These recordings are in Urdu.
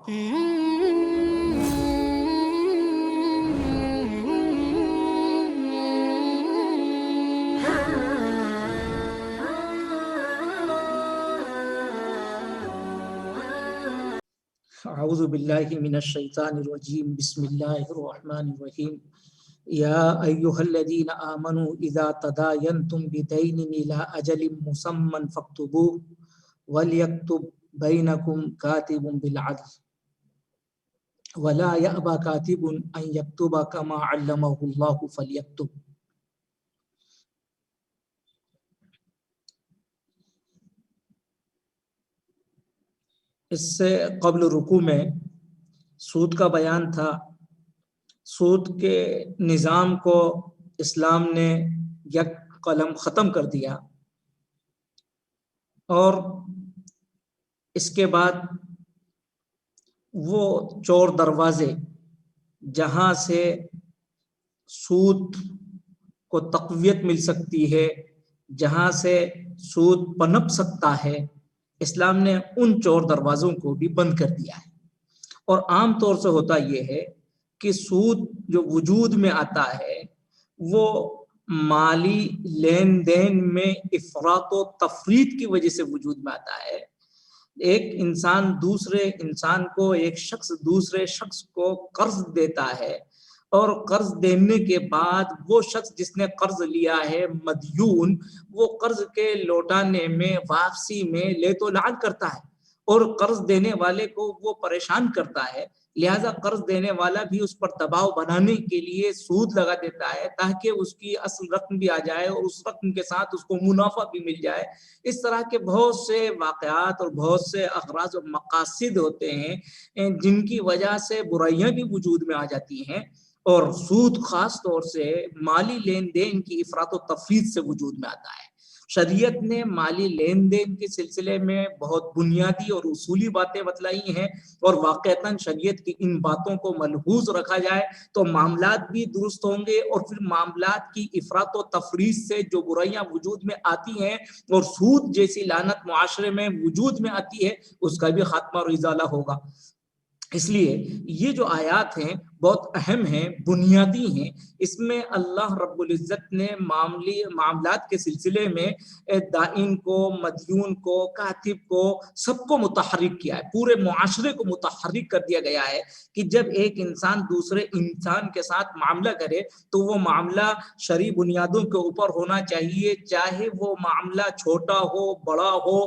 اعوذ باللہ من الشیطان الرجیم بسم اللہ الرحمن الرحیم یا ایہا الذین آمنوا اذا تداینتم بدین الی اجل مسمى فاکتبوه ولیکتب بینکم کاتب بالعدل ولا یأبى کاتب ان یکتب کما علمہ اللہ فلیکتب۔ اس سے قبل رکوع میں سود کا بیان تھا۔ سود کے نظام کو اسلام نے یک قلم ختم کر دیا، اور اس کے بعد وہ چور دروازے جہاں سے سود کو تقویت مل سکتی ہے، جہاں سے سود پنپ سکتا ہے، اسلام نے ان چور دروازوں کو بھی بند کر دیا ہے۔ اور عام طور سے ہوتا یہ ہے کہ سود جو وجود میں آتا ہے وہ مالی لین دین میں افراط و تفریط کی وجہ سے وجود میں آتا ہے۔ ایک انسان دوسرے انسان کو، ایک شخص دوسرے شخص کو قرض دیتا ہے، اور قرض دینے کے بعد وہ شخص جس نے قرض لیا ہے مدیون، وہ قرض کے لوٹانے میں، واپسی میں لیت و لعن کرتا ہے، اور قرض دینے والے کو وہ پریشان کرتا ہے۔ لہذا قرض دینے والا بھی اس پر دباؤ بنانے کے لیے سود لگا دیتا ہے تاکہ اس کی اصل رقم بھی آ جائے اور اس رقم کے ساتھ اس کو منافع بھی مل جائے۔ اس طرح کے بہت سے واقعات اور بہت سے اغراض و مقاصد ہوتے ہیں جن کی وجہ سے برائیاں بھی وجود میں آ جاتی ہیں، اور سود خاص طور سے مالی لین دین کی افراط و تفریط سے وجود میں آتا ہے۔ شریعت نے مالی لین دین کے سلسلے میں بہت بنیادی اور اصولی باتیں بتلائی ہیں، اور واقعتاً شریعت کی ان باتوں کو ملحوظ رکھا جائے تو معاملات بھی درست ہوں گے، اور پھر معاملات کی افراط و تفریط سے جو برائیاں وجود میں آتی ہیں اور سود جیسی لعنت معاشرے میں وجود میں آتی ہے، اس کا بھی خاتمہ اور ازالہ ہوگا۔ اس لیے یہ جو آیات ہیں بہت اہم ہیں، بنیادی ہیں۔ اس میں اللہ رب العزت نے معاملات کے سلسلے میں دائن کو، مدیون کو، کاتب کو، سب کو متحرک کیا ہے، پورے معاشرے کو متحرک کر دیا گیا ہے کہ جب ایک انسان دوسرے انسان کے ساتھ معاملہ کرے تو وہ معاملہ شرعی بنیادوں کے اوپر ہونا چاہیے، چاہے وہ معاملہ چھوٹا ہو بڑا ہو،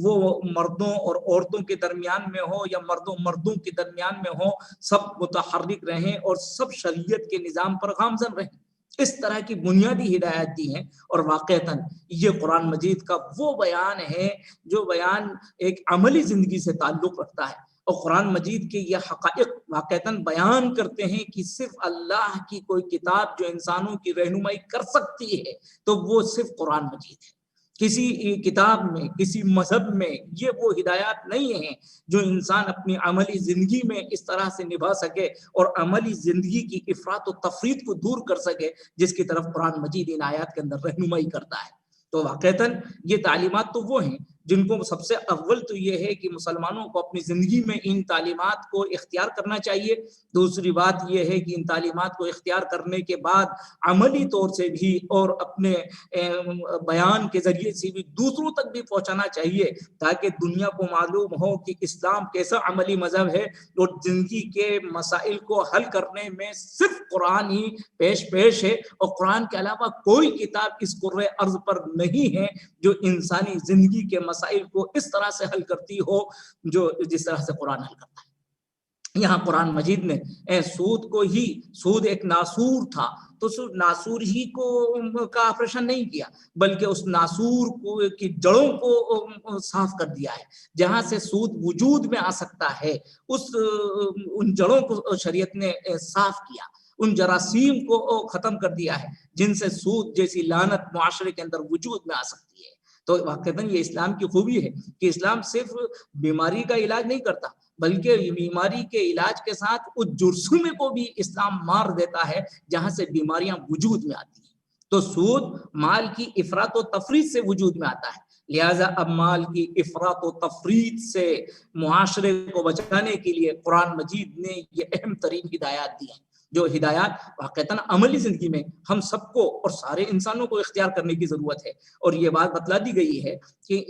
وہ مردوں اور عورتوں کے درمیان میں ہو یا مردوں کے درمیان میں ہو، سب متحرک رہیں اور سب شریعت کے نظام پر گامزن رہیں۔ اس طرح کی بنیادی ہدایات دی ہیں، اور واقعتاً یہ قرآن مجید کا وہ بیان ہے جو بیان ایک عملی زندگی سے تعلق رکھتا ہے، اور قرآن مجید کے یہ حقائق واقعتاً بیان کرتے ہیں کہ صرف اللہ کی کوئی کتاب جو انسانوں کی رہنمائی کر سکتی ہے تو وہ صرف قرآن مجید ہے۔ کسی کتاب میں، کسی مذہب میں یہ وہ ہدایات نہیں ہیں جو انسان اپنی عملی زندگی میں اس طرح سے نبھا سکے اور عملی زندگی کی افراط و تفریط کو دور کر سکے جس کی طرف قرآن مجید ان آیات کے اندر رہنمائی کرتا ہے۔ تو واقعتاً یہ تعلیمات تو وہ ہیں جن کو سب سے اول تو یہ ہے کہ مسلمانوں کو اپنی زندگی میں ان تعلیمات کو اختیار کرنا چاہیے۔ دوسری بات یہ ہے کہ ان تعلیمات کو اختیار کرنے کے بعد عملی طور سے بھی اور اپنے بیان کے ذریعے سے بھی دوسروں تک بھی پہنچانا چاہیے تاکہ دنیا کو معلوم ہو کہ اسلام کیسا عملی مذہب ہے، اور زندگی کے مسائل کو حل کرنے میں صرف قرآن ہی پیش ہے، اور قرآن کے علاوہ کوئی کتاب اس کرۂ ارض پر نہیں ہے جو انسانی زندگی کے مسائل کو اس طرح سے حل کرتی ہو جو جس طرح سے قرآن حل کرتا ہے۔ یہاں قرآن مجید نے سود کو ہی، سود ایک ناسور تھا تو ناسور ہی کو کا آپریشن نہیں کیا، بلکہ اس ناسور کو کی جڑوں کو صاف کر دیا ہے۔ جہاں سے سود وجود میں آ سکتا ہے ان جڑوں کو شریعت نے صاف کیا، ان جراثیم کو ختم کر دیا ہے جن سے سود جیسی لعنت معاشرے کے اندر وجود میں آ سکتی ہے۔ تو واقعتاً یہ اسلام کی خوبی ہے کہ اسلام صرف بیماری کا علاج نہیں کرتا بلکہ بیماری کے علاج کے ساتھ اس جرثومے کو بھی اسلام مار دیتا ہے جہاں سے بیماریاں وجود میں آتی ہیں۔ تو سود مال کی افراط و تفریط سے وجود میں آتا ہے، لہذا اب مال کی افراط و تفریط سے معاشرے کو بچانے کے لیے قرآن مجید نے یہ اہم ترین ہدایات دی ہیں، جو ہدایات واقعتاً عملی زندگی میں ہم سب کو اور سارے انسانوں کو اختیار کرنے کی ضرورت ہے۔ اور یہ بات بتلا دی گئی ہے کہ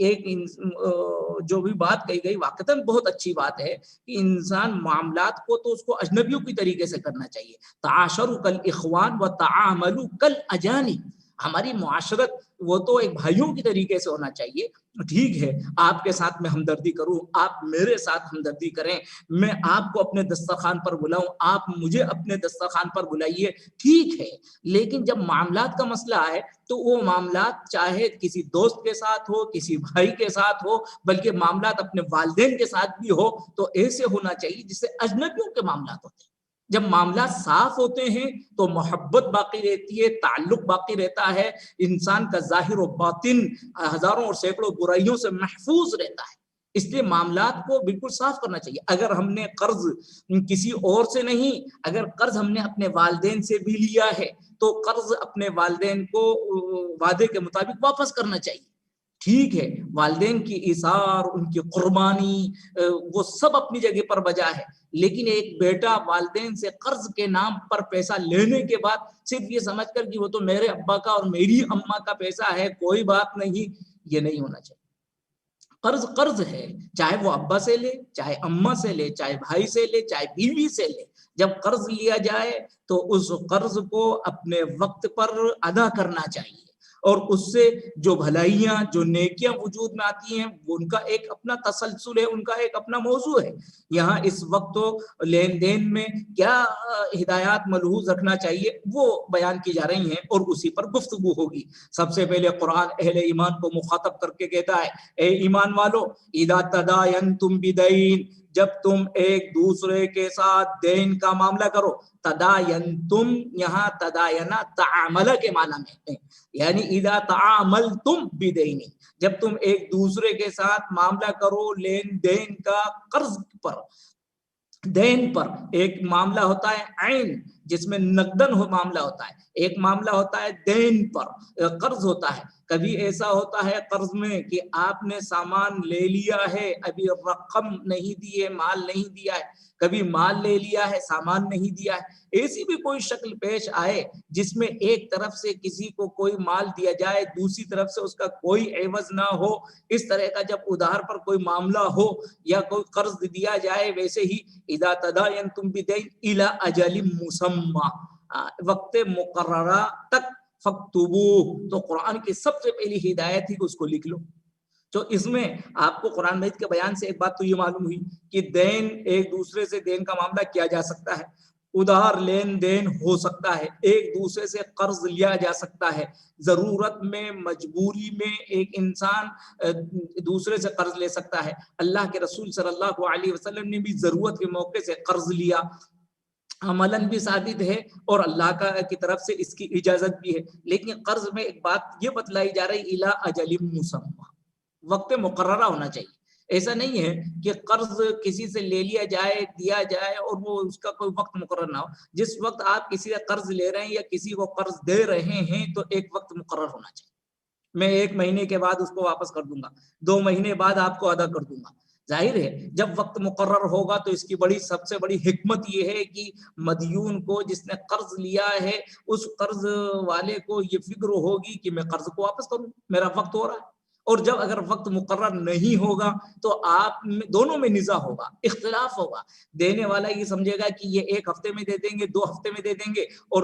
جو بھی بات کہی گئی واقعتاً بہت اچھی بات ہے کہ انسان معاملات کو تو اس کو اجنبیوں کی طریقے سے کرنا چاہیے۔ تعاشروا کالاخوان وتعاملوا کالاجانب، ہماری معاشرت وہ تو ایک بھائیوں کی طریقے سے ہونا چاہیے۔ ٹھیک ہے آپ کے ساتھ میں ہمدردی کروں، آپ میرے ساتھ ہمدردی کریں، میں آپ کو اپنے دسترخوان پر بلاؤں، آپ مجھے اپنے دسترخوان پر بلائیے، ٹھیک ہے۔ لیکن جب معاملات کا مسئلہ آئے تو وہ معاملات چاہے کسی دوست کے ساتھ ہو، کسی بھائی کے ساتھ ہو، بلکہ معاملات اپنے والدین کے ساتھ بھی ہو تو ایسے ہونا چاہیے جس سے اجنبیوں کے معاملات ہوتے ہیں۔ جب معاملات صاف ہوتے ہیں تو محبت باقی رہتی ہے، تعلق باقی رہتا ہے، انسان کا ظاہر و باطن ہزاروں اور سینکڑوں برائیوں سے محفوظ رہتا ہے۔ اس لیے معاملات کو بالکل صاف کرنا چاہیے۔ اگر ہم نے قرض کسی اور سے نہیں، اگر قرض ہم نے اپنے والدین سے بھی لیا ہے تو قرض اپنے والدین کو وعدے کے مطابق واپس کرنا چاہیے۔ ٹھیک ہے والدین کی ایثار، ان کی قربانی وہ سب اپنی جگہ پر بجا ہے، لیکن ایک بیٹا والدین سے قرض کے نام پر پیسہ لینے کے بعد صرف یہ سمجھ کر کہ وہ تو میرے ابا کا اور میری اماں کا پیسہ ہے، کوئی بات نہیں، یہ نہیں ہونا چاہیے۔ قرض قرض ہے، چاہے وہ ابا سے لے، چاہے اماں سے لے، چاہے بھائی سے لے، چاہے بیوی سے لے، جب قرض لیا جائے تو اس قرض کو اپنے وقت پر ادا کرنا چاہیے، اور اس سے جو بھلائیاں، جو نیکیاں وجود میں آتی ہیں ان کا ایک اپنا تسلسل ہے، ان کا ایک اپنا موضوع ہے۔ یہاں اس وقت تو لین دین میں کیا ہدایات ملحوظ رکھنا چاہیے وہ بیان کی جا رہی ہیں اور اسی پر گفتگو ہوگی۔ سب سے پہلے قرآن اہل ایمان کو مخاطب کر کے کہتا ہے، اے ایمان والو اذا تداینتم بدین، جب تم ایک دوسرے کے ساتھ دین کا معاملہ کرو۔ تداینتم یہاں تداینا تعاملہ کے معنی میں ہے، یعنی اذا تعاملتم بدین، جب تم ایک دوسرے کے ساتھ معاملہ کرو لین دین کا، قرض پر، دین پر۔ ایک معاملہ ہوتا ہے عین جس میں نقدن معاملہ ہوتا ہے، ایک معاملہ ہوتا ہے دین پر، قرض ہوتا ہے۔ کبھی ایسا ہوتا ہے قرض میں کہ آپ نے سامان لے لیا ہے، ابھی رقم نہیں دی ہے، مال نہیں دیا ہے، کبھی مال لے لیا ہے سامان نہیں دیا ہے۔ ایسی بھی کوئی شکل پیش آئے جس میں ایک طرف سے کسی کو کوئی مال دیا جائے، دوسری طرف سے اس کا کوئی عوض نہ ہو، اس طرح کا جب ادھار پر کوئی معاملہ ہو یا کوئی قرض دیا جائے، ویسے ہی اذا تداینتم بدین الی اجل مسمی، وقت مقررہ تک فاکتبوہ، تو قرآن کی سب سے پہلی ہدایت ہی اس کو لکھ لو۔ تو اس میں آپ کو قرآن مجید کے بیان سے ایک بات تو یہ معلوم ہوئی کہ دین، ایک دوسرے سے دین کا معاملہ کیا جا سکتا ہے، ادھار لین دین ہو سکتا ہے، ایک دوسرے سے قرض لیا جا سکتا ہے، ضرورت میں مجبوری میں ایک انسان دوسرے سے قرض لے سکتا ہے۔ اللہ کے رسول صلی اللہ علیہ وسلم نے بھی ضرورت کے موقع سے قرض لیا، عملاً بھی ثابت ہے اور اللہ کی طرف سے اس کی اجازت بھی ہے۔ لیکن قرض میں ایک بات یہ بتلائی جا رہی الی اجل مسمی، وقت مقررہ ہونا چاہیے۔ ایسا نہیں ہے کہ قرض کسی سے لے لیا جائے، دیا جائے اور وہ اس کا کوئی وقت مقرر نہ ہو۔ جس وقت آپ کسی سے قرض لے رہے ہیں یا کسی کو قرض دے رہے ہیں تو ایک وقت مقرر ہونا چاہیے۔ میں 1 مہینے کے بعد اس کو واپس کر دوں گا، 2 مہینے بعد آپ کو ادا کر دوں گا۔ ظاہر ہے جب وقت مقرر ہوگا تو اس کی سب سے بڑی حکمت یہ ہے کہ مدیون کو، جس نے قرض لیا ہے، اس قرض والے کو یہ فکر ہوگی کہ میں قرض کو واپس کروں، میرا وقت ہو رہا ہے۔ اور جب اگر وقت مقرر نہیں ہوگا تو آپ دونوں میں نزاع ہوگا، اختلاف ہوگا۔ دینے والا یہ سمجھے گا کہ یہ 1 ہفتے میں دے دیں گے، 2 ہفتے میں دے دیں گے، اور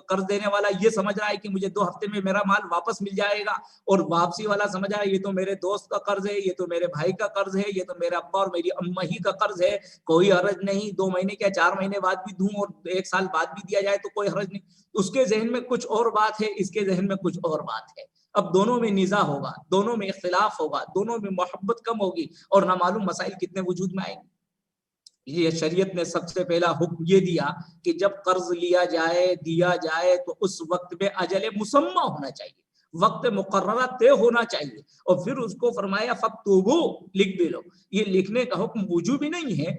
قرض دینے والا یہ سمجھ رہا ہے کہ مجھے 2 ہفتے میں میرا مال واپس مل جائے گا، اور واپسی والا سمجھ رہا ہے یہ تو میرے دوست کا قرض ہے، یہ تو میرے بھائی کا قرض ہے، یہ تو میرے ابا اور میری اماں ہی کا قرض ہے، کوئی حرج نہیں، 2 مہینے کیا 4 مہینے بعد بھی دوں اور 1 سال بعد بھی دیا جائے تو کوئی حرج نہیں۔ اس کے ذہن میں کچھ اور بات ہے، اس کے ذہن میں کچھ اور بات ہے۔ اب دونوں میں نزاع ہوگا، دونوں میں اختلاف ہوگا، دونوں میں محبت کم ہوگی اور نامعلوم مسائل کتنے وجود میں آئیں گے۔ یہ شریعت نے سب سے پہلا حکم یہ دیا کہ جب قرض لیا جائے، دیا جائے تو اس وقت میں اجل مسمی ہونا چاہیے، وقت مقررہ طے ہونا چاہیے، اور پھر اس کو فرمایا فاکتبوہ، لکھ بھی لو۔ یہ لکھنے کا حکم وجوبی نہیں ہے،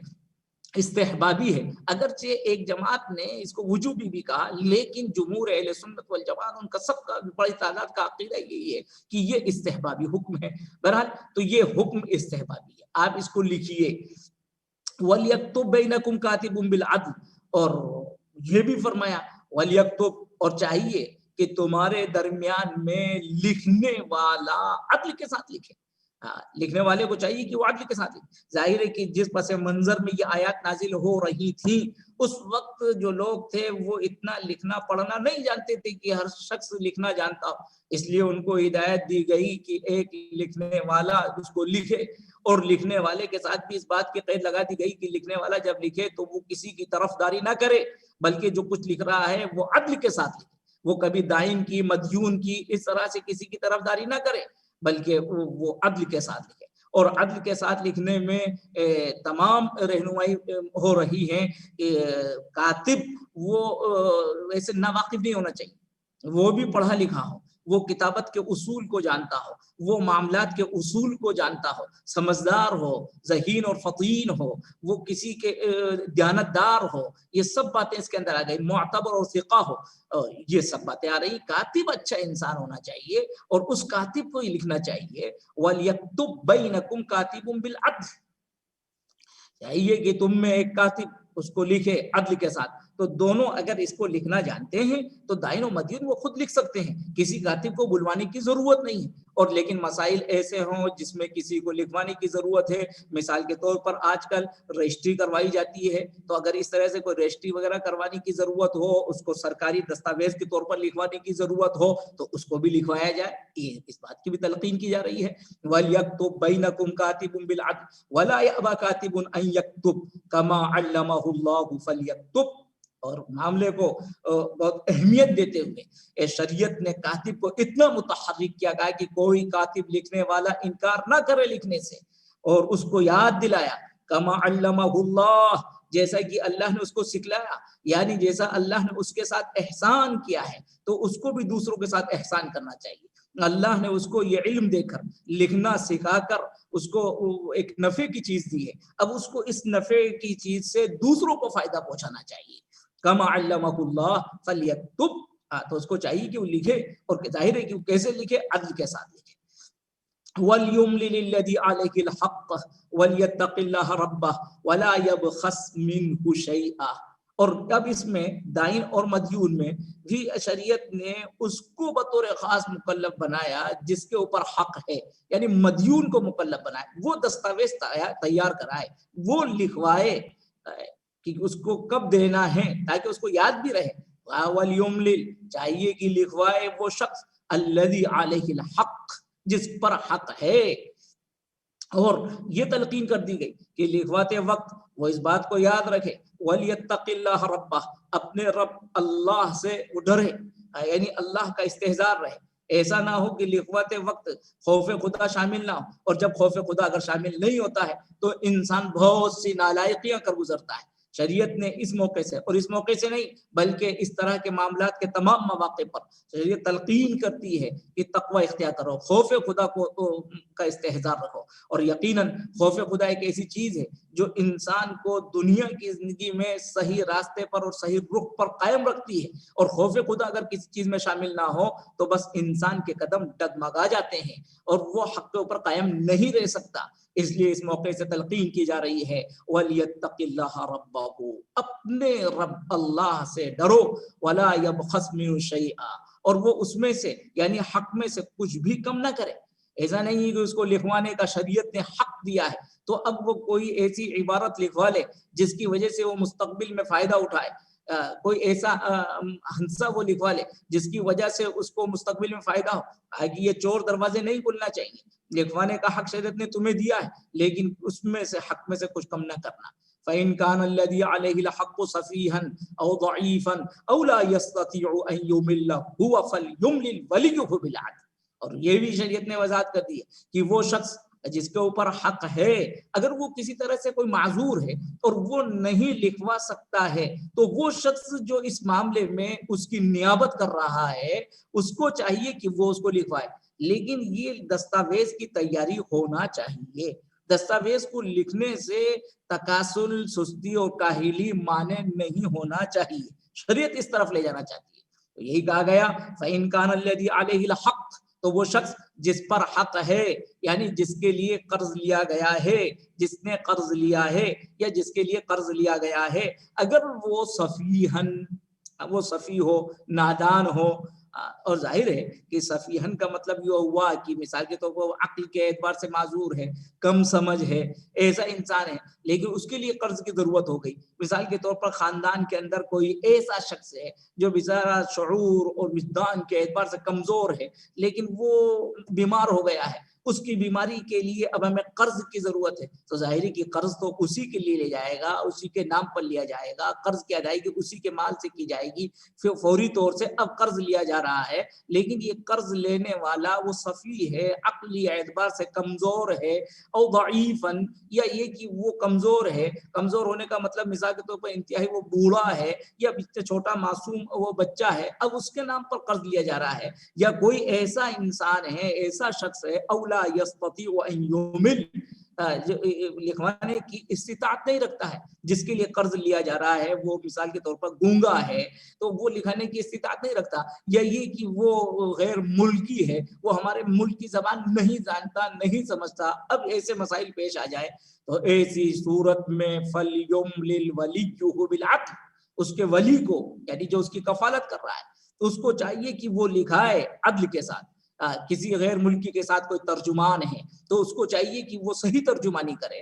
استحبابی ہے، اگرچہ ایک جماعت نے اس کو وجوبی بھی کہا، لیکن جمہور اہل سنت والجماعت ان کا سب کا بڑی تعداد کا عقیدہ یہی ہے کہ یہ استحبابی حکم ہے۔ بہرحال تو یہ حکم استحبابی ہے، آپ اس کو لکھیے۔ وَلْيَكْتُبْ بَيْنَكُمْ كَاتِبٌ بِالْعَدْلِ، اور یہ بھی فرمایا وَلْيَكْتُبْ، اور چاہیے کہ تمہارے درمیان میں لکھنے والا عدل کے ساتھ لکھے۔ لکھنے والے کو چاہیے کہ وہ عدل کے ساتھ لکھے۔ ظاہر ہے کہ جس پس منظر میں یہ آیات نازل ہو رہی تھی اس وقت جو لوگ تھے وہ اتنا لکھنا پڑھنا نہیں جانتے تھے کہ ہر شخص لکھنا جانتا ہو، اس لیے ان کو ہدایت دی گئی کہ ایک لکھنے والا اس کو لکھے، اور لکھنے والے کے ساتھ بھی اس بات کی قید لگا دی گئی کہ لکھنے والا جب لکھے تو وہ کسی کی طرفداری نہ کرے، بلکہ جو کچھ لکھ رہا ہے وہ عدل کے ساتھ لکھے، وہ کبھی دائن کی مدیون کی اس طرح سے کسی کی طرفداری نہ کرے، بلکہ وہ عدل کے ساتھ لکھے۔ اور عدل کے ساتھ لکھنے میں تمام رہنمائی ہو رہی ہے کہ کاتب وہ ویسے ناواقف نہیں ہونا چاہیے، وہ بھی پڑھا لکھا ہو، وہ کتابت کے اصول کو جانتا ہو، وہ معاملات کے اصول کو جانتا ہو، سمجھدار ہو، ذہین اور فطین ہو، وہ کسی کے دیانتدار ہو، یہ سب باتیں اس کے اندر آ گئی، معتبر اور ثقہ ہو، یہ سب باتیں آ رہی۔ کاتب اچھا انسان ہونا چاہیے اور اس کاتب کو ہی لکھنا چاہیے۔ وَلْيَكْتُبْ بَيْنَكُمْ كَاتِبٌ بِالْعَدْلِ، چاہیے کہ تم میں ایک کاتب اس کو لکھے عدل کے ساتھ۔ تو دونوں اگر اس کو لکھنا جانتے ہیں تو دائن و مدین وہ خود لکھ سکتے ہیں، کسی کاتب کو بلوانے کی ضرورت نہیں ہے۔ اور لیکن مسائل ایسے ہوں جس میں کسی کو لکھوانے کی ضرورت ہے، مثال کے طور پر آج کل رجسٹری کروائی جاتی ہے، تو اگر اس طرح سے کوئی رجسٹری وغیرہ کروانے کی ضرورت ہو، اس کو سرکاری دستاویز کے طور پر لکھوانے کی ضرورت ہو تو اس کو بھی لکھوایا جائے، یہ اس بات کی بھی تلقین کی جا رہی ہے۔ وَلْيَكْتُبْ بَيْنَكُمْ كَاتِبٌ بِالْعَدْلِ وَلَا يَأْبَ كَاتِبٌ أَن يَكْتُبَ كَمَا عَلَّمَهُ اللَّهُ فَلْيَكْتُبْ۔ اور معاملے کو بہت اہمیت دیتے ہوئے شریعت نے کاتب کو اتنا متحرک کیا گیا کہ کوئی کاتب لکھنے والا انکار نہ کرے لکھنے سے، اور اس کو یاد دلایا کما علمہ اللہ، جیسا کہ اللہ نے اس کو سکھلایا، یعنی جیسا اللہ نے اس کے ساتھ احسان کیا ہے تو اس کو بھی دوسروں کے ساتھ احسان کرنا چاہیے۔ اللہ نے اس کو یہ علم دے کر، لکھنا سکھا کر اس کو ایک نفع کی چیز دی ہے، اب اس کو اس نفع کی چیز سے دوسروں کو فائدہ پہنچانا چاہیے۔ کما علمہ اللہ فلیکتب، تو اس کو چاہیے کہ وہ لکھے، اور ظاہر ہے کہ وہ کیسے لکھے، عدل کے ساتھ لکھے۔ وَلْيُمْلِلِ الَّذِي عَلَيْهِ الْحَقِّ وَلْيَتَّقِ اللَّهَ رَبَّهُ وَلَا يَبْخَسْ مِنْهُ شَيْئًا۔ اور اب اس میں دائن اور مدیون میں بھی شریعت نے اس کو بطور خاص مکلف بنایا جس کے اوپر حق ہے، یعنی مدیون کو مکلف بنایا، وہ دستاویز تیار کرائے، وہ لکھوائے کہ اس کو کب دینا ہے تاکہ اس کو یاد بھی رہے۔ وَلْيُمْلِلْ، چاہیے کہ لکھوائے وہ شخص الَّذِي عَلَيْهِ الْحَقِّ، جس پر حق ہے۔ اور یہ تلقین کر دی گئی کہ لکھواتے وقت وہ اس بات کو یاد رکھے وَلْيَتَّقِ اللَّهَ رَبَّهُ، اپنے رب اللہ سے وہ ڈرے، یعنی اللہ کا استحضار رہے۔ ایسا نہ ہو کہ لکھواتے وقت خوف خدا شامل نہ ہو، اور جب خوف خدا اگر شامل نہیں ہوتا ہے تو انسان بہت سی نالائقیاں کر گزرتا ہے۔ شریعت نے اس موقع سے، اور اس موقع سے نہیں بلکہ اس طرح کے معاملات کے تمام مواقع پر شریعت تلقین کرتی ہے کہ تقوی اختیار کرو، خوف خدا کا استحضار رکھو۔ اور یقیناً خوف خدا ایک ایسی چیز ہے جو انسان کو دنیا کی زندگی میں صحیح راستے پر اور صحیح رخ پر قائم رکھتی ہے، اور خوف خدا اگر کسی چیز میں شامل نہ ہو تو بس انسان کے قدم ڈگمگا جاتے ہیں اور وہ حق کے اوپر قائم نہیں رہ سکتا۔ اس لیے اس موقع سے تلقین کی جا رہی ہے وَلْيَتَّقِ اللَّهَ رَبَّهُ، اپنے رب اللہ سے ڈرو، وَلَا يَبْخَسْ مِنْهُ شَيْئًا، اور وہ اس میں سے یعنی حق میں سے کچھ بھی کم نہ کرے۔ ایسا نہیں کہ اس کو لکھوانے کا شریعت نے حق دیا ہے تو اب وہ کوئی ایسی عبارت لکھوا لے جس کی وجہ سے وہ مستقبل میں فائدہ اٹھائے، کوئی ایسا ہنسا وہ لکھوا لے جس کی وجہ سے اس کو مستقبل میں فائدہ ہو۔ یہ چور دروازے نہیں کھلنا چاہیے، لکھوانے کا حق شریعت نے تمہیں دیا ہے لیکن اس میں سے حق میں سے کچھ کم نہ کرنا۔ فَإِنْ كَانَ الَّذِي عَلَيْهِ الْحَقُّ صَفِيحًا أَوْ ضَعِيفًا أَوْ لَا يَسْتَطِيعُ أَنْ يُمِلَّ هُوَ فَلْيُمْلِلْ وَلِيُّهُ بِالْعَدْلِ۔ اور یہ بھی شریعت نے وضاحت کر دی ہے کہ وہ شخص جس کے اوپر حق ہے اگر وہ کسی طرح سے کوئی معذور ہے اور وہ نہیں لکھوا سکتا ہے تو وہ شخص جو اس معاملے میں اس کی نیابت کر رہا ہے اس کو چاہیے کہ وہ اس کو لکھوائے، لیکن یہ دستاویز کی تیاری ہونا چاہیے۔ دستاویز کو لکھنے سے تکاسل، سستی اور کاہلی مانے نہیں ہونا چاہیے، شریعت اس طرف لے جانا چاہتی ہے۔ تو یہی کہا گیا فَإِن كَانَ الَّذِي عَلَيْهِ الْحَقُّ، تو وہ شخص جس پر حق ہے، یعنی جس کے لیے قرض لیا گیا ہے، جس نے قرض لیا ہے یا جس کے لیے قرض لیا گیا ہے، اگر وہ سفیہن، وہ سفیہ ہو، نادان ہو، اور ظاہر ہے کہ سفیہن کا مطلب یہ ہوا کہ مثال کے طور پر عقل کے اعتبار سے معذور ہے، کم سمجھ ہے، ایسا انسان ہے، لیکن اس کے لیے قرض کی ضرورت ہو گئی۔ مثال کے طور پر خاندان کے اندر کوئی ایسا شخص ہے جو بیچارہ شعور اور وجدان کے اعتبار سے کمزور ہے، لیکن وہ بیمار ہو گیا ہے، اس کی بیماری کے لیے اب ہمیں قرض کی ضرورت ہے، تو ظاہر ہے کہ قرض تو اسی کے لیے لے جائے گا، اسی کے نام پر لیا جائے گا، قرض کی ادائیگی اسی کے مال سے کی جائے گی، پھر فوری طور سے اب قرض لیا جا رہا ہے، لیکن یہ قرض لینے والا وہ سفیہ ہے، عقلی اعتبار سے کمزور ہے، او ضعیفاً، یا یہ کہ وہ کمزور ہے، کمزور ہونے کا مطلب مثال کے طور پر انتہائی وہ بوڑھا ہے یا چھوٹا معصوم وہ بچہ ہے، اب اس کے نام پر قرض لیا جا رہا ہے، یا کوئی ایسا انسان ہے، ایسا شخص ہے اولا یستطیع ان یمل، لکھوانے کی استطاعت نہیں رکھتا ہے، جس کے لیے قرض لیا جا رہا ہے وہ مثال کے طور پر گونگا ہے تو وہ لکھانے کی استطاعت نہیں رکھتا، یا یہ کہ وہ غیر ملکی ہے، وہ ہمارے ملک کی زبان نہیں جانتا، نہیں سمجھتا، اب ایسے مسائل پیش آ جائے تو ایسی صورت میں فَلْيُمْلِلْ وَلِيُّهُ بِالْعَدْلِ، اس کے ولی کو، یعنی جو اس کی کفالت کر رہا ہے، تو اس کو چاہیے کہ وہ لکھائے عدل کے ساتھ۔ کسی غیر ملکی کے ساتھ کوئی ترجمان ہے تو اس کو چاہیے کہ وہ صحیح ترجمانی کرے،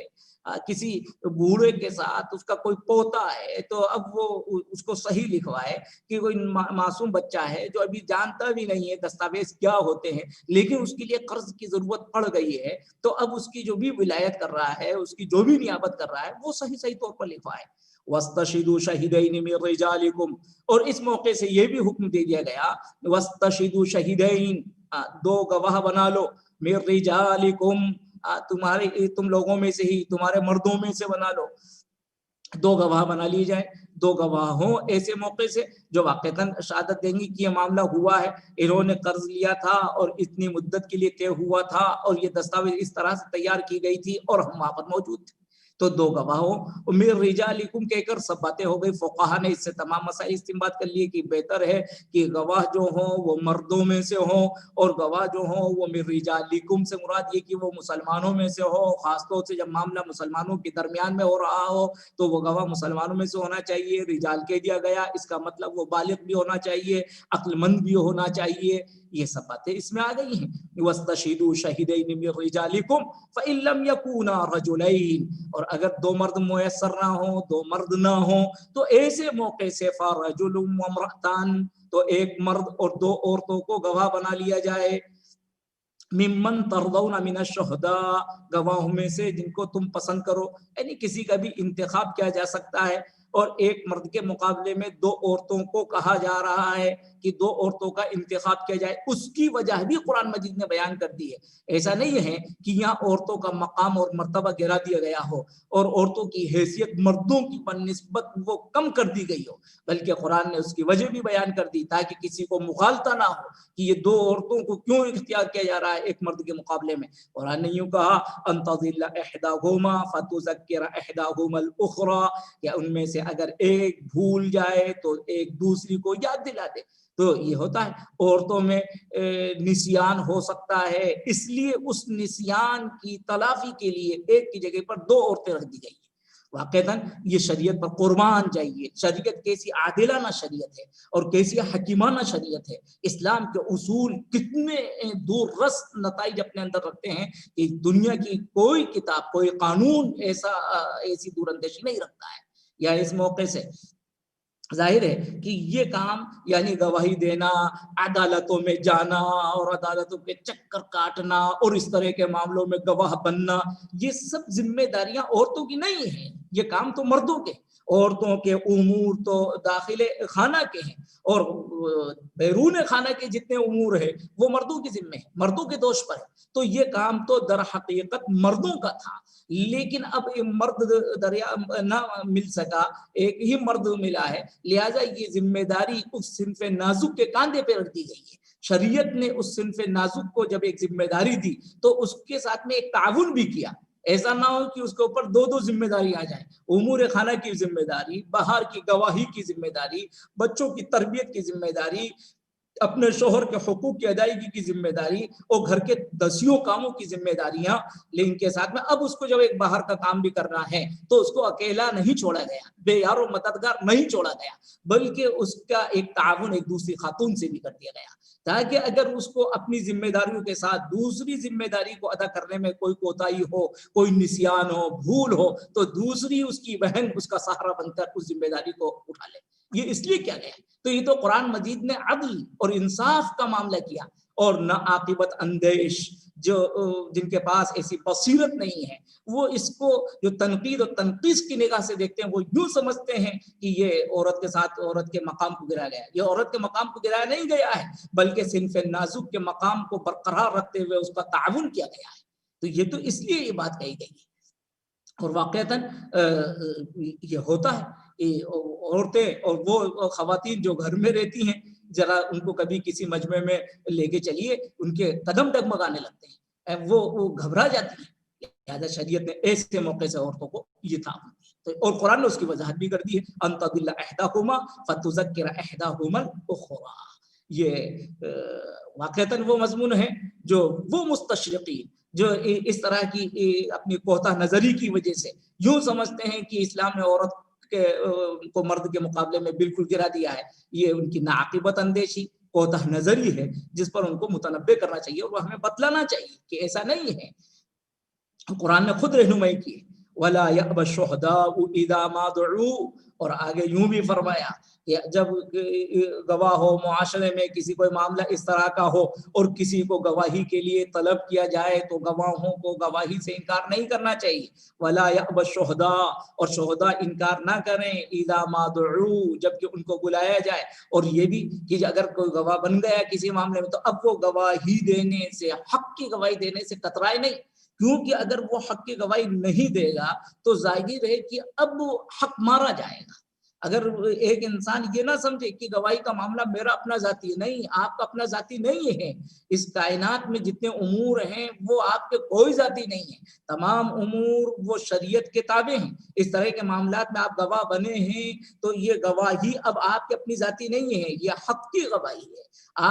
کسی بوڑھے کے ساتھ اس کا کوئی پوتا ہے تو اب وہ اس کو صحیح لکھوائے، کہ کوئی معصوم بچہ ہے جو ابھی جانتا بھی نہیں ہے دستاویز کیا ہوتے ہیں، لیکن اس کے لیے قرض کی ضرورت پڑ گئی ہے، تو اب اس کی جو بھی ولایت کر رہا ہے، اس کی جو بھی نیابت کر رہا ہے، وہ صحیح طور پر لکھوائے۔ وَاسْتَشْهِدُوا شَهِدَيْنِ مِن رِجَالِكُمْ، اور اس موقع سے یہ بھی حکم دے دیا گیا وَاسْتَشْهِدُوا شَهِدَيْن، دو گواہ بنا لو، مِن رِجَالِكُمْ، تم لوگوں میں سے ہی، تمہارے مردوں میں سے بنا لو، دو گواہ بنا لیے جائیں، دو گواہ ہوں ایسے موقع سے جو واقعتاً شہادت دیں گی کہ یہ معاملہ ہوا ہے، انہوں نے قرض لیا تھا اور اتنی مدت کے لیے طے ہوا تھا اور یہ دستاویز اس طرح سے تیار کی گئی تھی اور ہم وہاں پر موجود تھے، تو دو گواہوں مِن رِجَالِكُمْ کہہ کر سب باتیں ہو گئی۔ فقہا نے اس سے تمام مسائل استنباط کر لیے کہ بہتر ہے کہ گواہ جو ہوں وہ مردوں میں سے ہوں، اور گواہ جو ہوں وہ مِن رِجَالِكُمْ سے مراد یہ کہ وہ مسلمانوں میں سے ہو، خاص طور سے جب معاملہ مسلمانوں کے درمیان میں ہو رہا ہو تو وہ گواہ مسلمانوں میں سے ہونا چاہیے، رجال کہہ دیا گیا، اس کا مطلب وہ بالغ بھی ہونا چاہیے، عقل مند بھی ہونا چاہیے، یہ سب باتیں اس میں آ گئی ہیں۔ وَاسْتَشْهِدُوا شَهِدَيْنِ مِن رِجَالِكُمْ فَإِن لَّمْ يَكُونَا رَجُلَيْنِ، اور اگر دو مرد میسر نہ ہوں، دو مرد نہ ہوں، تو ایسے موقع سے فَرَجُلٌ وَامْرَأَتَانِ، تو ایک مرد اور دو عورتوں کو گواہ بنا لیا جائے، ممن ترضون من الشہداء، گواہوں میں سے جن کو تم پسند کرو، یعنی کسی کا بھی انتخاب کیا جا سکتا ہے، اور ایک مرد کے مقابلے میں دو عورتوں کو کہا جا رہا ہے کہ دو عورتوں کا انتخاب کیا جائے، اس کی وجہ بھی قرآن مجید نے بیان کر دی ہے۔ ایسا نہیں ہے کہ یہاں عورتوں کا مقام اور مرتبہ گرا دیا گیا ہو اور عورتوں کی حیثیت مردوں کی بنسبت وہ کم کر دی گئی ہو، بلکہ قرآن نے اس کی وجہ بھی بیان کر دی تاکہ کسی کو مغالطہ نہ ہو کہ یہ دو عورتوں کو کیوں اختیار کیا جا رہا ہے ایک مرد کے مقابلے میں۔ قرآن نے یوں کہا ان تضل احداہما فتذکر احداہما الاخری، کہ ان میں سے اگر ایک بھول جائے تو ایک دوسری کو یاد دلا دے۔ تو یہ ہوتا ہے عورتوں میں نسیان ہو سکتا ہے، اس لیے اس نسیان کی تلافی کے لیے ایک کی جگہ پر دو عورتیں رکھ دی گئی ہیں۔ واقعتاً یہ شریعت پر قربان جائیے، شریعت کیسی عادلانہ شریعت ہے اور کیسی حکیمانہ شریعت ہے، اسلام کے اصول کتنے دور رس نتائج اپنے اندر رکھتے ہیں کہ دنیا کی کوئی کتاب، کوئی قانون ایسی دور اندیشی نہیں رکھتا ہے۔ یا اس موقع سے ظاہر ہے کہ یہ کام یعنی گواہی دینا، عدالتوں میں جانا اور عدالتوں کے چکر کاٹنا اور اس طرح کے معاملوں میں گواہ بننا، یہ سب ذمہ داریاں عورتوں کی نہیں ہیں، یہ کام تو مردوں کے۔ عورتوں کے امور تو داخل خانہ کے ہیں اور بیرون خانہ کے جتنے امور ہیں وہ مردوں کے ذمہ ہیں، مردوں کے دوش پر ہے، تو یہ کام تو در حقیقت مردوں کا تھا، لیکن اب مرد دریا نہ مل سکا، ایک ہی مرد ملا ہے، لہٰذا یہ ذمہ داری اس صنف نازک کے کاندھے پہ رکھ دی گئی ہے۔ شریعت نے اس صنف نازک کو جب ایک ذمہ داری دی تو اس کے ساتھ میں ایک تعاون بھی کیا، ایسا نہ ہو کہ اس کے اوپر دو دو ذمہ داری آ جائیں، امور خانہ کی ذمہ داری، باہر کی گواہی کی ذمہ داری، بچوں کی تربیت کی ذمہ داری، اپنے شوہر کے حقوق کی ادائیگی کی ذمہ داری اور گھر کے دسیوں کاموں کی ذمہ داریاں، لیکن کے ساتھ میں اب اس کو جب ایک باہر کا کام بھی کرنا ہے تو اس کو اکیلا نہیں چھوڑا گیا، بے یار و مددگار نہیں چھوڑا گیا، بلکہ اس کا ایک تعاون ایک دوسری خاتون سے بھی کر دیا گیا، تاکہ اگر اس کو اپنی ذمہ داریوں کے ساتھ دوسری ذمہ داری کو ادا کرنے میں کوئی کوتاہی ہو، کوئی نسیان ہو، بھول ہو، تو دوسری اس کی بہن اس کا سہارا بن کر اس ذمہ داری کو اٹھا لے۔ یہ اس لیے کیا گیا، تو یہ تو قرآن مجید نے عدل اور انصاف کا معاملہ کیا، اور نہ عاقبت اندیش جو جن کے پاس ایسی بصیرت نہیں ہے، وہ اس کو جو تنقید اور تنقیص کی نگاہ سے دیکھتے ہیں، وہ یوں سمجھتے ہیں کہ یہ عورت کے ساتھ عورت کے مقام کو گرایا گیا، یہ عورت کے مقام کو گرایا نہیں گیا ہے، بلکہ صنف نازک کے مقام کو برقرار رکھتے ہوئے اس کا تعاون کیا گیا ہے۔ تو یہ تو اس لیے یہ بات کہی گئی ہے، اور واقعتاً یہ ہوتا ہے۔ عورتیں اور وہ خواتین جو گھر میں رہتی ہیں، ذرا ان کو کبھی کسی مجمع میں لے کے چلیے، ان کے قدم ڈگمگانے لگتے ہیں، وہ گھبرا جاتی ہیں۔ لہٰذا شریعت نے ایسے موقع سے عورتوں کو یہ تعاون دیا، اور قرآن نے اس کی وضاحت بھی کر دی ہے، ان تضل احداہما فتذکر احداہما الاخری۔ یہ واقعتاً وہ مضمون ہے جو وہ مستشرقین جو اس طرح کی اپنی کوتاہ نظری کی وجہ سے یوں سمجھتے ہیں کہ اسلام نے عورت کو مرد کے مقابلے میں بالکل گرا دیا ہے، یہ ان کی ناعاقبت اندیشی کوتاہ نظری ہے جس پر ان کو متنبع کرنا چاہیے اور وہ ہمیں بتلانا چاہیے کہ ایسا نہیں ہے۔ قرآن نے خود رہنمائی کی، وَلَا يَأْبَ الشُّهَدَاءُ إِذَا مَا دُعُوا، اور آگے یوں بھی فرمایا کہ جب گواہ ہو، معاشرے میں کسی کوئی معاملہ اس طرح کا ہو اور کسی کو گواہی کے لیے طلب کیا جائے تو گواہوں کو گواہی سے انکار نہیں کرنا چاہیے۔ وَلَا يَأْبَ الشُّهَدَاءُ، اور شہداء انکار نہ کریں، إِذَا مَا دُعُوا، جب کہ ان کو بلایا جائے۔ اور یہ بھی کہ اگر کوئی گواہ بن گیا کسی معاملے میں تو اب وہ گواہی دینے سے، حق کی گواہی دینے سے کترائے نہیں، کیونکہ اگر وہ حق کی گواہی نہیں دے گا تو ظاہر ہے کہ اب حق مارا جائے گا۔ اگر ایک انسان یہ نہ سمجھے کہ گواہی کا معاملہ میرا اپنا ذاتی ہے، نہیں، آپ کا اپنا ذاتی نہیں ہے، اس کائنات میں جتنے امور ہیں وہ آپ کے کوئی ذاتی نہیں ہے، تمام امور وہ شریعت کے تابع ہیں۔ اس طرح کے معاملات میں آپ گواہ بنے ہیں تو یہ گواہی اب آپ کی اپنی ذاتی نہیں ہے، یہ حق کی گواہی ہے۔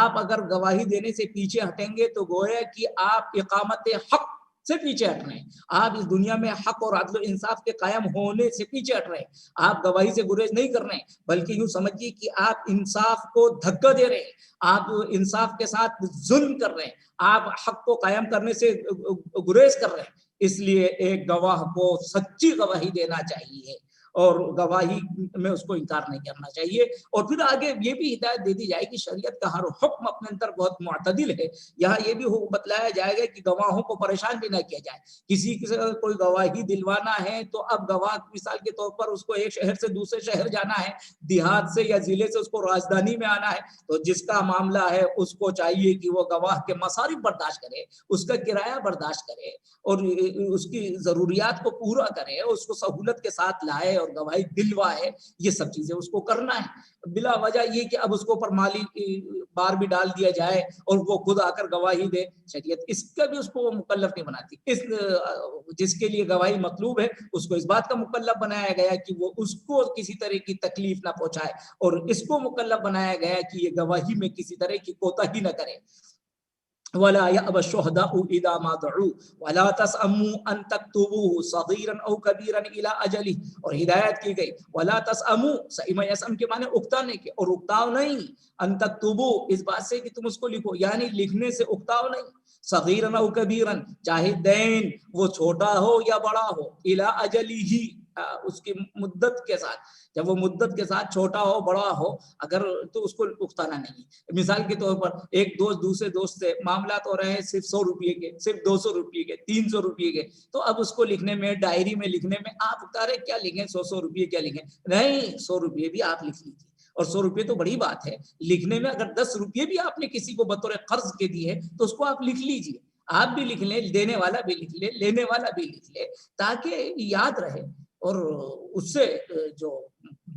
آپ اگر گواہی دینے سے پیچھے ہٹیں گے تو گویا کہ آپ اقامت حق سے پیچھے ہٹ رہے ہیں، آپ اس دنیا میں حق اور عدل و انصاف کے قائم ہونے سے پیچھے ہٹ رہے ہیں۔ آپ گواہی سے گریز نہیں کر رہے ہیں، بلکہ یوں سمجھیے کہ آپ انصاف کو دھکا دے رہے ہیں، آپ انصاف کے ساتھ ظلم کر رہے ہیں، آپ حق کو قائم کرنے سے گریز کر رہے ہیں۔ اس لیے ایک گواہ کو سچی گواہی دینا چاہیے اور گواہی میں اس کو انکار نہیں کرنا چاہیے۔ اور پھر آگے یہ بھی ہدایت دے دی جائے کہ شریعت کا ہر حکم اپنے اندر بہت معتدل ہے۔ یہاں یہ بھی بتلایا جائے گا کہ گواہوں کو پریشان بھی نہ کیا جائے، کسی سے کوئی گواہی دلوانا ہے تو اب گواہ مثال کے طور پر اس کو ایک شہر سے دوسرے شہر جانا ہے، دیہات سے یا ضلع سے اس کو راجدھانی میں آنا ہے، تو جس کا معاملہ ہے اس کو چاہیے کہ وہ گواہ کے مصارف برداشت کرے، اس کا کرایہ برداشت کرے اور اس کی ضروریات کو پورا کرے، اس کو سہولت کے ساتھ لائے اور گواہی دلوائے، یہ سب چیزیں اس کو کرنا ہے۔ بلا وجہ یہ کہ اب اس کو اوپر مالی بار بھی ڈال دیا جائے اور وہ خود آ کر گواہی دے، شریعت اس کا بھی اس کو مکلف نہیں بناتی۔ اس جس کے لیے گواہی مطلوب ہے اس کو اس بات کا مکلف بنایا گیا کہ وہ اس کو کسی طرح کی تکلیف نہ پہنچائے، اور اس کو مکلف بنایا گیا کہ یہ گواہی میں کسی طرح کی کوتاہی نہ کرے۔ وَلَا يَأْبَ الشُّهَدَاءُ إِذَا مَا دُعُوا وَلَا تَسْأَمُوا أَن تَكْتُبُوهُ صَغِيرًا أَوْ كَبِيرًا إِلَىٰ أَجَلِهِ، اور ہدایت کی گئی وَلَا تَسْأَمُوا، سئم یسم کے معنی اکتانے کے، اور اکتاؤ نہیں، ان تکتبوا اس بات سے کہ تم اس کو لکھو، یعنی لکھنے سے اکتاؤ نہیں، صغیرًا او کبیرًا، چاہے دین وہ چھوٹا ہو یا بڑا ہو، الی اجلہ، اس کی مدت کے ساتھ، جب وہ مدت کے ساتھ چھوٹا ہو بڑا ہو اگر تو اس کو اکتانا نہیں۔ مثال کے طور پر ایک دوست دوسرے دوست سے معاملات ہو رہے ہیں صرف 100 روپئے کے، صرف 200 روپئے کے، 300 روپئے کے، تو اب اس کو لکھنے میں، ڈائری میں لکھنے میں آپ اتارے کیا لکھیں، 100 روپئے کیا لکھیں، نہیں، 100 روپئے بھی آپ لکھ لیجیے، اور 100 روپئے تو بڑی بات ہے، لکھنے میں اگر 10 روپئے بھی آپ نے کسی کو بطور قرض کے دیے تو اس کو آپ لکھ لیجیے، آپ بھی لکھ لیں، دینے والا بھی لکھ لے، لینے والا بھی لکھ لے، تاکہ یاد رہے، اور اس سے جو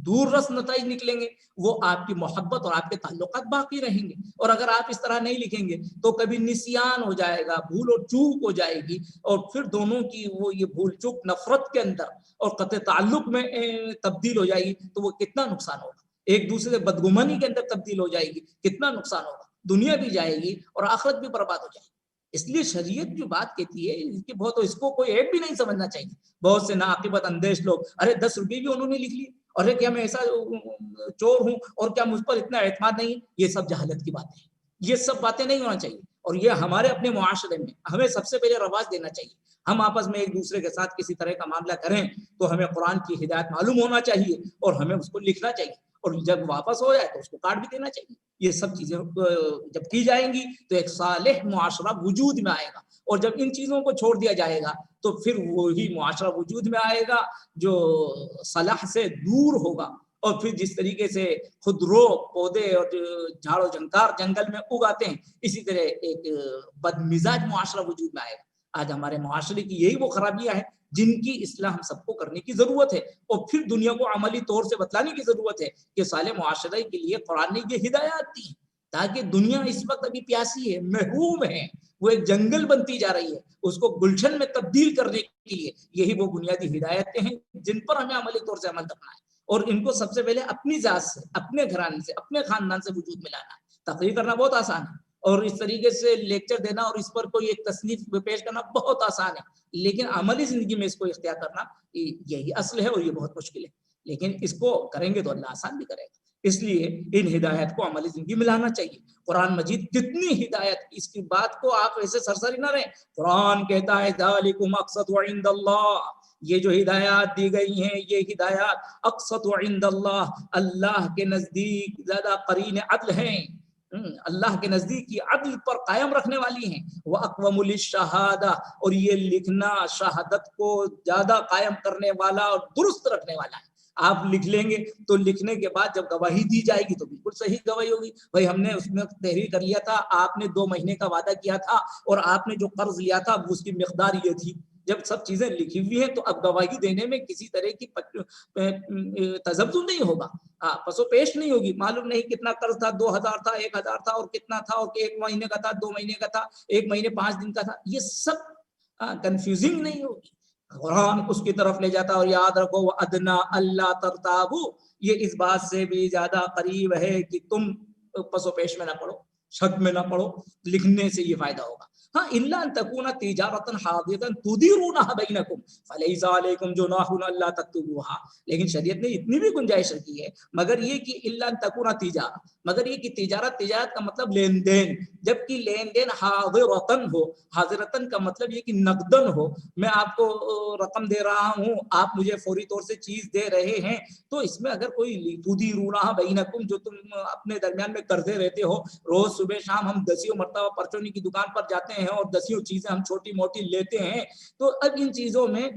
دور رس نتائج نکلیں گے، وہ آپ کی محبت اور آپ کے تعلقات باقی رہیں گے. اور اگر آپ اس طرح نہیں لکھیں گے تو کبھی نسیان ہو جائے گا، بھول اور چوک ہو جائے گی، اور پھر دونوں کی وہ یہ بھول چوک نفرت کے اندر اور قطع تعلق میں تبدیل ہو جائے گی، تو وہ کتنا نقصان ہوگا. ایک دوسرے سے بدگمانی کے اندر تبدیل ہو جائے گی، کتنا نقصان ہوگا. دنیا بھی جائے گی اور آخرت بھی برباد ہو جائے گی. اس لیے شریعت جو بات کہتی ہے کہ بہت اس کو کوئی عیب بھی نہیں سمجھنا چاہیے. بہت سے ناعاقبت اندیش لوگ، ارے 10 روپے بھی انہوں نے لکھ لیے، ارے کیا میں ایسا چور ہوں اور کیا مجھ پر اتنا اعتماد نہیں. یہ سب جہالت کی باتیں ہیں، یہ سب باتیں نہیں ہونا چاہیے. اور یہ ہمارے اپنے معاشرے میں ہمیں سب سے پہلے رواج دینا چاہیے. ہم آپس میں ایک دوسرے کے ساتھ کسی طرح کا معاملہ کریں تو ہمیں قرآن کی ہدایت معلوم ہونا چاہیے اور ہمیں اس کو لکھنا چاہیے، اور جب واپس ہو جائے تو اس کو کاٹ بھی دینا چاہیے. یہ سب چیزیں جب کی جائیں گی تو ایک صالح معاشرہ وجود میں آئے گا. اور جب ان چیزوں کو چھوڑ دیا جائے گا تو پھر وہی معاشرہ وجود میں آئے گا جو صلاح سے دور ہوگا. اور پھر جس طریقے سے خودرو پودے اور جھاڑ و جھنکار جنگل میں اگاتے ہیں، اسی طرح ایک بدمزاج معاشرہ وجود میں آئے گا. آج ہمارے معاشرے کی یہی وہ خرابیاں ہیں جن کی اصلاح ہم سب کو کرنے کی ضرورت ہے، اور پھر دنیا کو عملی طور سے بتلانے کی ضرورت ہے کہ صالح معاشرے کے لیے قرآن نے یہ ہدایات دی، تاکہ دنیا اس وقت ابھی پیاسی ہے، محروم ہے، وہ ایک جنگل بنتی جا رہی ہے، اس کو گلشن میں تبدیل کرنے کے لیے یہی وہ بنیادی ہدایتیں ہیں جن پر ہمیں عملی طور سے عمل کرنا ہے. اور ان کو سب سے پہلے اپنی ذات سے، اپنے گھرانے سے، اپنے خاندان سے وجود میں لانا ہے. تقریر کرنا بہت آسان ہے، اور اس طریقے سے لیکچر دینا اور اس پر کوئی ایک تصنیف پیش کرنا بہت آسان ہے، لیکن عملی زندگی میں اس کو اختیار کرنا یہی اصل ہے اور یہ بہت مشکل ہے. لیکن اس کو کریں گے تو اللہ آسان بھی کرے گا. اس لیے ان ہدایت کو عملی زندگی میں لانا چاہیے. قرآن مجید کتنی ہدایت، اس کی بات کو آپ ایسے سرسری نہ رہیں. قرآن کہتا ہے ذالکم اقسط عند اللہ، یہ جو ہدایات دی گئی ہیں یہ ہدایات اقسط عند اللہ، اللہ کے نزدیک زیادہ قرین عدل ہیں، اللہ کے نزدیک یہ عدل پر قائم رکھنے والی ہیں. وَأَقْوَمُ لِلشَّهَادَةِ، اور یہ لکھنا شہادت کو زیادہ قائم کرنے والا اور درست رکھنے والا ہے. آپ لکھ لیں گے تو لکھنے کے بعد جب گواہی دی جائے گی تو بالکل صحیح گواہی ہوگی. بھائی ہم نے اس میں تحریر کر لیا تھا، آپ نے 2 مہینے کا وعدہ کیا تھا اور آپ نے جو قرض لیا تھا اس کی مقدار یہ تھی. جب سب چیزیں لکھی ہوئی ہیں تو اب گواہی دینے میں کسی طرح کی تذبذب نہیں ہوگا، پس و پیش نہیں ہوگی. معلوم نہیں کتنا قرض تھا، 2000 تھا، 1000 تھا، اور کتنا تھا، اور 1 مہینے کا تھا، 2 مہینے کا تھا، 1 مہینے 5 دن کا تھا. یہ سب کنفیوزنگ نہیں ہوگی. قرآن اس کی طرف لے جاتا. اور یاد رکھو ادنا اللہ ترتابو، یہ اس بات سے بھی زیادہ قریب ہے کہ تم پس و پیش میں نہ پڑو، شک میں نہ پڑو. لکھنے سے یہ فائدہ ہوگا. ہاں الا ان تکون تجارتا حاضرا تدیرونها بینکم فلیس علیکم جناح الا تکتبوها. لیکن شریعت نے اتنی بھی گنجائش رکھی ہے، مگر یہ کہ الا ان تکون تجارہ، مگر یہ کہ تجارت کا مطلب لین دین، جبکہ لین دین حاضرتن ہو. حاضرتن کا مطلب یہ کہ نقدن ہو. میں آپ کو رقم دے رہا ہوں، آپ مجھے فوری طور سے چیز دے رہے ہیں، تو اس میں اگر کوئی تدیرونها بینکم، جو تم اپنے درمیان میں کرتے رہتے ہو، روز صبح شام ہم دسیوں مرتبہ پرچونی کی دکان پر جاتے ہیں اور دسیوں چیزیں ہم چھوٹی موٹی لیتے ہیں، تو اب ان چیزوں میں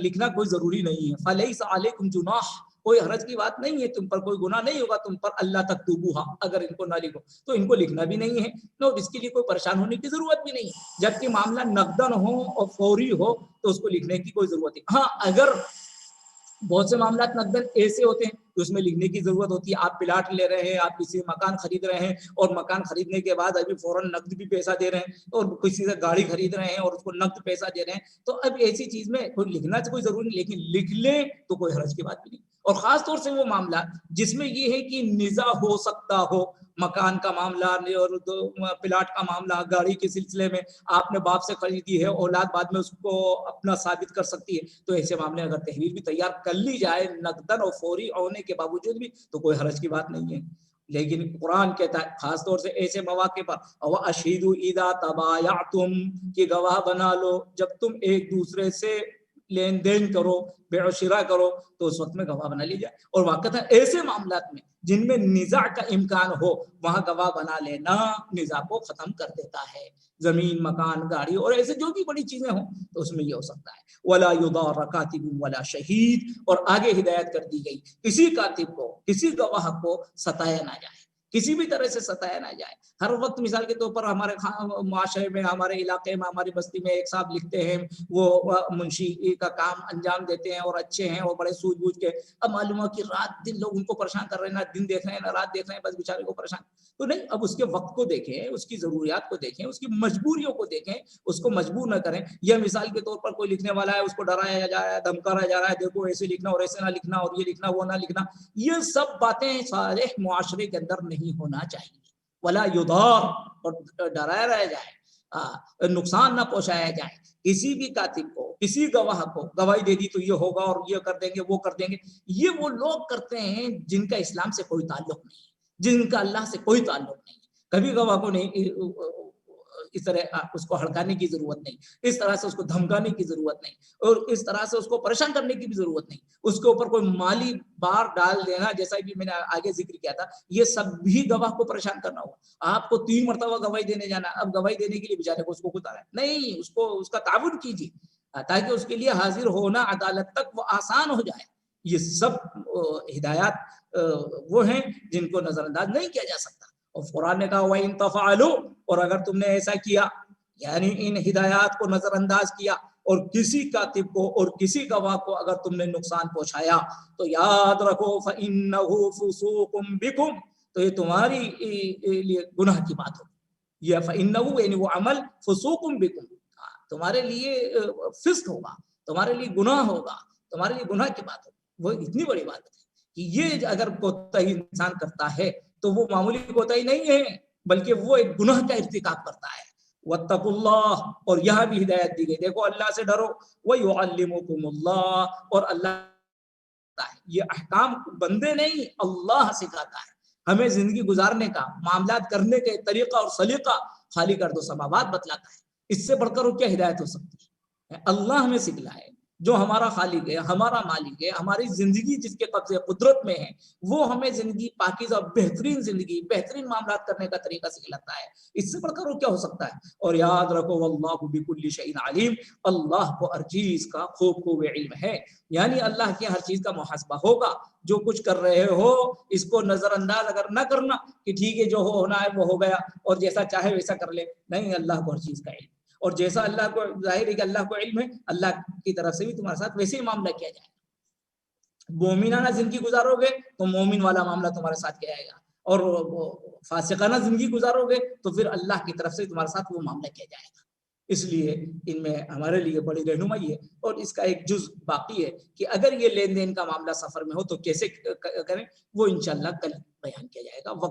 لکھنا کوئی ضروری نہیں ہے. فلیس علیکم جناح، کوئی حرج کی بات نہیں ہے، تم پر کوئی گناہ نہیں ہوگا تم پر اللہ تکتبوها، اگر ان کو نہ لکھو تو ان کو لکھنا بھی نہیں ہے، اور اس کے لیے کوئی پریشان ہونے کی ضرورت بھی نہیں ہے. جبکہ معاملہ نقدن ہو اور فوری ہو تو اس کو لکھنے کی کوئی ضرورت نہیں. ہاں اگر بہت سے معاملات نقدن ایسے ہوتے ہیں تو اس میں لکھنے کی ضرورت ہوتی ہے. آپ پلاٹ لے رہے ہیں، آپ کسی مکان خرید رہے ہیں، اور مکان خریدنے کے بعد ابھی فوراً نقد بھی پیسہ دے رہے ہیں، اور کسی سے گاڑی خرید رہے ہیں اور اس کو نقد پیسہ دے رہے ہیں، تو اب ایسی چیز میں کوئی لکھنا کوئی ضروری نہیں، لیکن لکھ لیں تو کوئی حرج کی بات بھی نہیں. اور خاص طور سے وہ معاملات جس میں یہ ہے کہ نزاع ہو سکتا ہو، مکان کا معاملہ اور پلاٹ کا معاملہ، گاڑی کے سلسلے میں آپ نے باپ سے خریدی ہے، اولاد بعد میں اس کو اپنا ثابت کر سکتی ہے، تو ایسے معاملے اگر تحریر بھی تیار کر لی جائے نقدن اور فوری ہونے کے باوجود بھی تو کوئی حرج کی بات نہیں ہے. لیکن قرآن کہتا ہے خاص طور سے ایسے مواقع پر وَأَشْهِدُوا إِذَا تَبَايَعْتُمْ، کہ گواہ بنا لو جب تم ایک دوسرے سے لین دین کرو، بیع و شراء کرو، تو اس وقت میں گواہ بنا لی جائے. اور واقعتاً ایسے معاملات میں جن میں نزاع کا امکان ہو وہاں گواہ بنا لینا نزاع کو ختم کر دیتا ہے. زمین، مکان، گاڑی اور ایسے جو بھی بڑی چیزیں ہوں تو اس میں یہ ہو سکتا ہے. وَلَا يُضَارَ كَاتِبٌ وَلَا شَهِيدٌ، اور آگے ہدایت کر دی گئی کسی کاتب کو، کسی گواہ کو ستایا نہ جائے، کسی بھی طرح سے ستایا نہ جائے. ہر وقت مثال کے طور پر ہمارے معاشرے میں، ہمارے علاقے میں، ہماری بستی میں ایک صاحب لکھتے ہیں، وہ منشی کا کام انجام دیتے ہیں اور اچھے ہیں اور بڑے سوجھ بوجھ کے، اب معلوم ہو کہ رات دن لوگ ان کو پریشان کر رہے ہیں، نہ دن دیکھ رہے ہیں نہ رات دیکھ رہے ہیں، بس بیچارے کو پریشان. تو نہیں، اب اس کے وقت کو دیکھیں، اس کی ضروریات کو دیکھیں، اس کی مجبوریوں کو دیکھیں، اس کو مجبور نہ کریں. یہ مثال کے طور پر کوئی لکھنے والا ہے، اس کو ڈرایا جا رہا ہے، دھمکایا جا رہا ہے، دیکھو ایسے لکھنا اور ایسے نہ لکھنا اور یہ لکھنا وہ نہ لکھنا. یہ سب باتیں صالح معاشرے کے اندر نہیں ہونا چاہیے. ولا یضار، اور ڈرایا رہ جائے، نقصان نہ پہنچایا جائے. کسی بھی کاتب کو، کسی گواہ کو گواہی دے دی تو یہ ہوگا اور یہ کر دیں گے وہ کر دیں گے. یہ وہ لوگ کرتے ہیں جن کا اسلام سے کوئی تعلق نہیں ہے، جن کا اللہ سے کوئی تعلق نہیں ہے. کبھی گواہ کو نہیں اس طرح اس کو ہڑکانے کی ضرورت نہیں، اس طرح سے اس کو دھمکانے کی ضرورت نہیں، اور اس طرح سے اس کو پریشان کرنے کی بھی ضرورت نہیں. اس کے اوپر کوئی مالی بار ڈال دینا، جیسا بھی میں نے آگے ذکر کیا تھا، یہ سب بھی گواہ کو پریشان کرنا ہوا. آپ کو 3 مرتبہ گواہی دینے جانا، اب گواہی دینے کے لیے بیچارے کو اس کو اتارا نہیں، اس کا تعاون کیجیے تاکہ اس کے لیے حاضر ہونا عدالت تک وہ آسان ہو جائے. یہ سب ہدایات وہ ہیں جن کو نظر انداز نہیں کیا جا سکتا. اور قرآن نے کہا وَإِن تَفْعَلُوا، اور اگر تم نے ایسا کیا، یعنی ان ہدایات کو نظر انداز کیا اور کسی کاتب کو اور کسی گواہ کو اگر تم نے نقصان پہنچایا، تو یاد رکھو فَإِنَّهُ فُسُوقٌ بِكُمْ، تو یہ تمہاری لیے گناہ کی بات ہوگی. یہ فَإِنَّهُ یعنی وہ عمل فُسُوقٌ بِكُمْ تمہارے لیے فسق ہوگا، تمہارے لیے گناہ ہوگا، تمہارے لیے گناہ کی بات ہوگی. وہ اتنی بڑی بات ہے کہ یہ اگر کوتاہی انسان کرتا ہے تو وہ معمولی کوتاہی نہیں ہے، بلکہ وہ ایک گناہ کا ارتکاب کرتا ہے. واتقوا اللہ، اور یہاں بھی ہدایت دی گئی، دیکھو اللہ سے ڈرو. وَيُعَلِّمُكُمُ اللَّهُ، اور اللہ، یہ احکام بندے نہیں اللہ سکھاتا ہے. ہمیں زندگی گزارنے کا، معاملات کرنے کے طریقہ اور سلیقہ خالق ارض و سماوات بتلاتا ہے. اس سے بڑھ کر وہ کیا ہدایت ہو سکتی ہے؟ اللہ ہمیں سکھلائے، جو ہمارا خالق ہے، ہمارا مالک ہے، ہماری زندگی جس کے قبضے قدرت میں ہے، وہ ہمیں زندگی پاکیزہ، بہترین زندگی، بہترین معاملات کرنے کا طریقہ سکھلاتا ہے. اس سے بڑھ کر وہ کیا ہو سکتا ہے؟ اور یاد رکھو واللہ بکل شیء علیم، اللہ کو ہر چیز کا خوب علم ہے. یعنی اللہ کی ہر چیز کا محاسبہ ہوگا. جو کچھ کر رہے ہو اس کو نظر انداز اگر نہ کرنا کہ ٹھیک ہے جو ہونا ہے وہ ہو گیا اور جیسا چاہے ویسا کر لے. نہیں، اللہ کو ہر چیز کا علم، اور جیسا اللہ کو ظاہر ہے کہ اللہ کو علم ہے، اللہ کی طرف سے بھی تمہارے ساتھ ویسے ہی معاملہ کیا جائے. مومنانہ زندگی گزارو گے تو مومن والا معاملہ تمہارے ساتھ کیا جائے گا، اور فاسقانہ زندگی گزارو گے تو پھر اللہ کی طرف سے تمہارے ساتھ وہ معاملہ کیا جائے گا. اس لیے ان میں ہمارے لیے بڑی رہنمائی ہے. اور اس کا ایک جز باقی ہے کہ اگر یہ لین دین کا معاملہ سفر میں ہو تو کیسے کریں، وہ انشاءاللہ کل بیان کیا جائے گا.